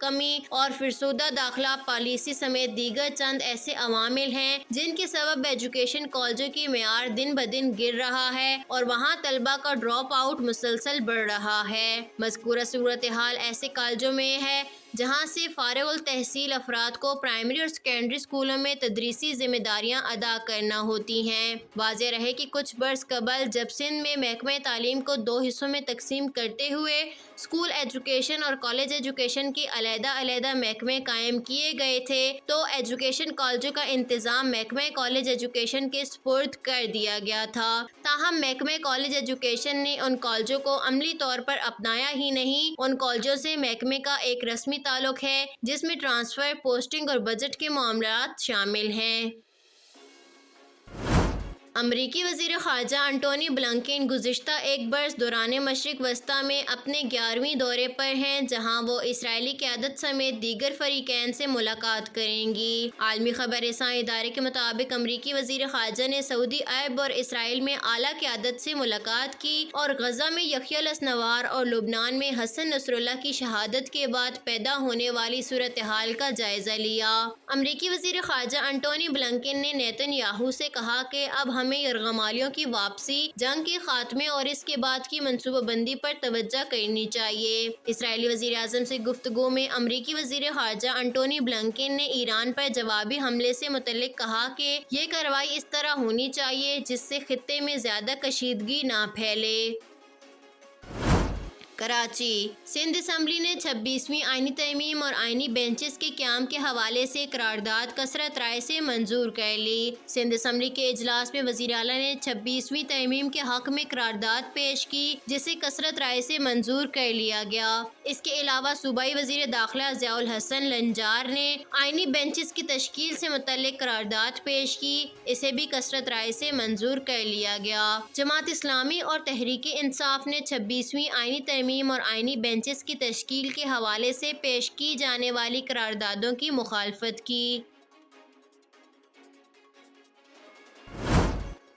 کمی اور فرسودہ داخلہ پالیسی سمیت دیگر چند ایسے عوامل ہیں جن کے سبب ایجوکیشن کالجوں کی معیار دن بدن گر رہا ہے اور وہاں طلبہ کا ڈراپ آؤٹ مسلسل بڑھ رہا ہے۔ مذکورہ صورتحال ایسے کالجوں میں ہے جہاں سے فارغ التحصیل افراد کو پرائمری اور سیکنڈری اسکولوں میں تدریسی ذمہ داریاں ادا کرنا ہوتی ہیں۔ واضح رہے کہ کچھ برس قبل جب سندھ میں محکمہ تعلیم کو 2 حصوں میں تقسیم کرتے ہوئے اسکول ایجوکیشن اور کالج ایجوکیشن کے علیحدہ علیحدہ محکمے قائم کیے گئے تھے تو ایجوکیشن کالجوں کا انتظام محکمہ کالج ایجوکیشن کے سپرد کر دیا گیا تھا۔ تاہم محکمہ کالج ایجوکیشن نے ان کالجوں کو عملی طور پر اپنایا ہی نہیں۔ ان کالجوں سے محکمے کا ایک رسمی تعلق ہے جس میں ٹرانسفر، پوسٹنگ اور بجٹ کے معاملات شامل ہیں۔ امریکی وزیر خارجہ انٹونی بلنکن گزشتہ ایک برس دوران مشرق وسطیٰ میں اپنے 11ویں دورے پر ہیں جہاں وہ اسرائیلی قیادت سمیت دیگر فریقین سے ملاقات کریں گی۔ عالمی خبر رساں ادارے کے مطابق امریکی وزیر خارجہ نے سعودی عرب اور اسرائیل میں اعلیٰ قیادت سے ملاقات کی اور غزہ میں یحییٰ السنوار اور لبنان میں حسن نصر اللہ کی شہادت کے بعد پیدا ہونے والی صورتحال کا جائزہ لیا۔ امریکی وزیر خارجہ انٹونی بلنکن نے نیتن یاہو سے کہا کہ اب ہمیں یرغمالیوں کی واپسی، جنگ کے خاتمے اور اس کے بعد کی منصوبہ بندی پر توجہ کرنی چاہیے۔ اسرائیلی وزیر اعظم سے گفتگو میں امریکی وزیر خارجہ انٹونی بلنکن نے ایران پر جوابی حملے سے متعلق کہا کہ یہ کارروائی اس طرح ہونی چاہیے جس سے خطے میں زیادہ کشیدگی نہ پھیلے۔ کراچی سندھ اسمبلی نے 26ویں آئینی ترمیم اور آئینی بینچز کے قیام کے حوالے سے قرارداد کثرت رائے سے منظور کر لی۔ سندھ اسمبلی کے اجلاس میں وزیر اعلیٰ نے 26ویں ترمیم کے حق میں قرارداد پیش کی جسے کثرت رائے سے منظور کر لیا گیا۔ اس کے علاوہ صوبائی وزیر داخلہ ضیاء الحسن لنجار نے آئینی بینچز کی تشکیل سے متعلق قرارداد پیش کی، اسے بھی کثرت رائے سے منظور کر لیا گیا۔ جماعت اسلامی اور تحریک انصاف نے 26ویں آئینی ترمیم اور آئینی بینچز کی تشکیل کے حوالے سے پیش کی جانے والی قراردادوں کی مخالفت کی۔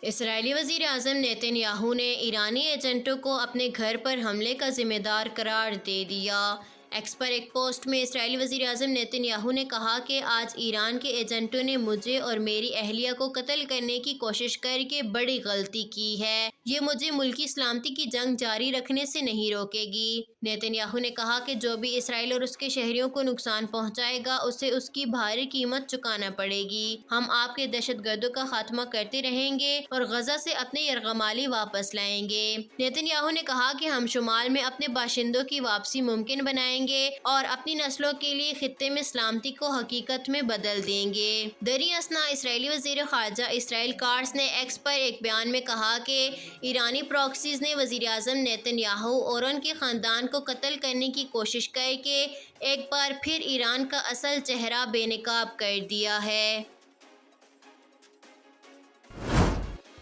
اسرائیلی وزیر اعظم نیتن یاہو نے ایرانی ایجنٹوں کو اپنے گھر پر حملے کا ذمہ دار قرار دے دیا۔ ایکس پر ایک پوسٹ میں اسرائیلی وزیر اعظم نیتن یاہو نے کہا کہ آج ایران کے ایجنٹوں نے مجھے اور میری اہلیہ کو قتل کرنے کی کوشش کر کے بڑی غلطی کی ہے۔ یہ مجھے ملکی سلامتی کی جنگ جاری رکھنے سے نہیں روکے گی۔ نیتن یاہو نے کہا کہ جو بھی اسرائیل اور اس کے شہریوں کو نقصان پہنچائے گا اسے اس کی بھاری قیمت چکانا پڑے گی۔ ہم آپ کے دہشت گردوں کا خاتمہ کرتے رہیں گے اور غزہ سے اپنے یرغمالی واپس لائیں گے۔ نیتن یاہو نے کہا کہ ہم شمال میں اپنے باشندوں کی واپسی ممکن بنائیں گے اور اپنی نسلوں کے لیے خطے میں سلامتی کو حقیقت میں بدل دیں گے۔ دریں اثنا اسرائیلی وزیر خارجہ اسرائیل کاٹز نے ایکس پر ایک بیان میں کہا کہ ایرانی پراکسیز نے وزیر اعظم نیتن یاہو اور ان کے خاندان کو قتل کرنے کی کوشش کر کے ایک بار پھر ایران کا اصل چہرہ بے نقاب کر دیا ہے۔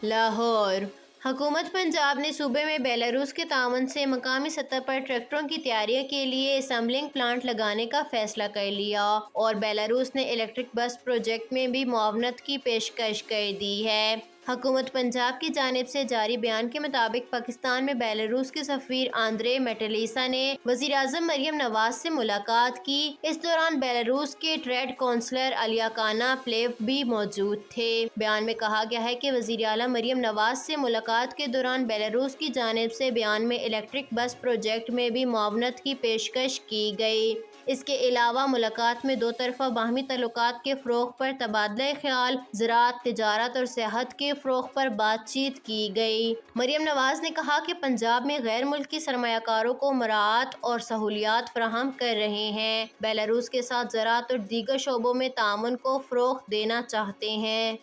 لاہور حکومت پنجاب نے صوبے میں بیلاروس کے تعاون سے مقامی سطح پر ٹریکٹروں کی تیاری کے لیے اسمبلنگ پلانٹ لگانے کا فیصلہ کر لیا اور بیلاروس نے الیکٹرک بس پروجیکٹ میں بھی معاونت کی پیشکش کر دی ہے۔ حکومت پنجاب کی جانب سے جاری بیان کے مطابق پاکستان میں بیلاروس کے سفیر آندرے میٹلیسا نے وزیر اعظم مریم نواز سے ملاقات کی۔ اس دوران بیلاروس کے ٹریڈ کونسلر الیاکانا پلیو بھی موجود تھے۔ بیان میں کہا گیا ہے کہ وزیر اعلیٰ مریم نواز سے ملاقات کے دوران بیلاروس کی جانب سے بیان میں الیکٹرک بس پروجیکٹ میں بھی معاونت کی پیشکش کی گئی۔ اس کے علاوہ ملاقات میں دو طرفہ باہمی تعلقات کے فروغ پر تبادلہ خیال، زراعت، تجارت اور سیاحت کے فروغ پر بات چیت کی گئی۔ مریم نواز نے کہا کہ پنجاب میں غیر ملکی سرمایہ کاروں کو مراعات اور سہولیات فراہم کر رہے ہیں، بیلاروس کے ساتھ زراعت اور دیگر شعبوں میں تعاون کو فروغ دینا چاہتے ہیں۔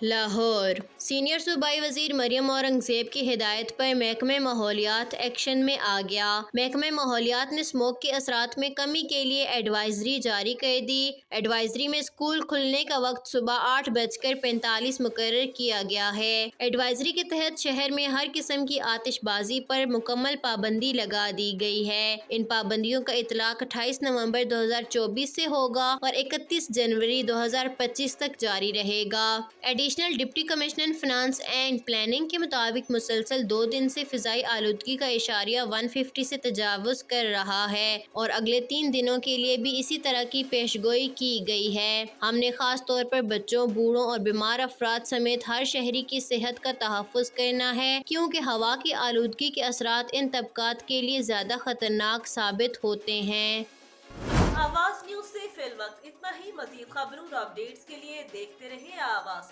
لاہور سینئر صوبائی وزیر مریم اورنگزیب کی ہدایت پر محکمہ ماحولیات ایکشن میں آ گیا۔ محکمہ ماحولیات نے اسموگ کے اثرات میں کمی کے لیے ایڈوائزری جاری کر دی۔ ایڈوائزری میں اسکول کھلنے کا وقت صبح 8:45 مقرر کیا گیا ہے۔ ایڈوائزری کے تحت شہر میں ہر قسم کی آتش بازی پر مکمل پابندی لگا دی گئی ہے۔ ان پابندیوں کا اطلاق 28 نومبر 2024 سے ہوگا اور 31 جنوری 2025 تک جاری رہے گا۔ Additional additional deputy commissioner finance and planning کے مطابق مسلسل 2 دن سے فضائی آلودگی کا اعشاریہ 150 سے تجاوز کر رہا ہے اور اگلے 3 دنوں کے لیے بھی اسی طرح کی پیشگوئی کی گئی ہے۔ ہم نے خاص طور پر بچوں، بوڑھوں اور بیمار افراد سمیت ہر شہری کی صحت کا تحفظ کرنا ہے، کیونکہ ہوا کی آلودگی کے اثرات ان طبقات کے لیے زیادہ خطرناک ثابت ہوتے ہیں۔ آواز نیوز سے فی الوقت اتنا ہی۔ مزید خبروں اور اپڈیٹس کے لیے دیکھتے رہیے آواز۔